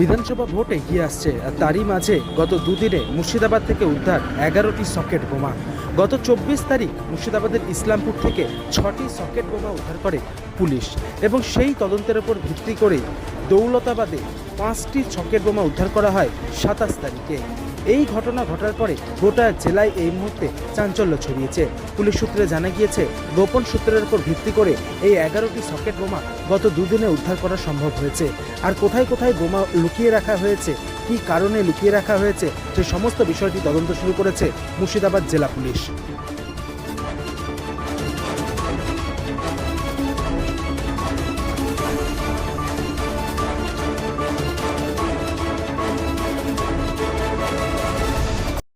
বিধানসভা ভোট এগিয়ে আসছে আর তারই মাঝে গত দুদিনে মুর্শিদাবাদ থেকে উদ্ধার 11টি সকেট বোমা। গত 24 তারিখ মুর্শিদাবাদের ইসলামপুর থেকে 6টি সকেট বোমা উদ্ধার করে পুলিশ এবং সেই তদন্তের উপর ভিত্তি করে দৌলতাবাদে 5টি সকেট বোমা উদ্ধার করা হয় 27 তারিখে। এই ঘটনা ঘটার পরে গোটা জেলায় এই মুহূর্তে চাঞ্চল্য ছড়িয়েছে। পুলিশ সূত্রে জানা গিয়েছে, গোপন সূত্রের উপর ভিত্তি করে এই 11টি সকেট বোমা গত দুদিনে উদ্ধার করা সম্ভব হয়েছে। আর কোথায় কোথায় বোমা লুকিয়ে রাখা হয়েছে, কী কারণে লুকিয়ে রাখা হয়েছে, সে সমস্ত বিষয়টি তদন্ত শুরু করেছে মুর্শিদাবাদ জেলা পুলিশ।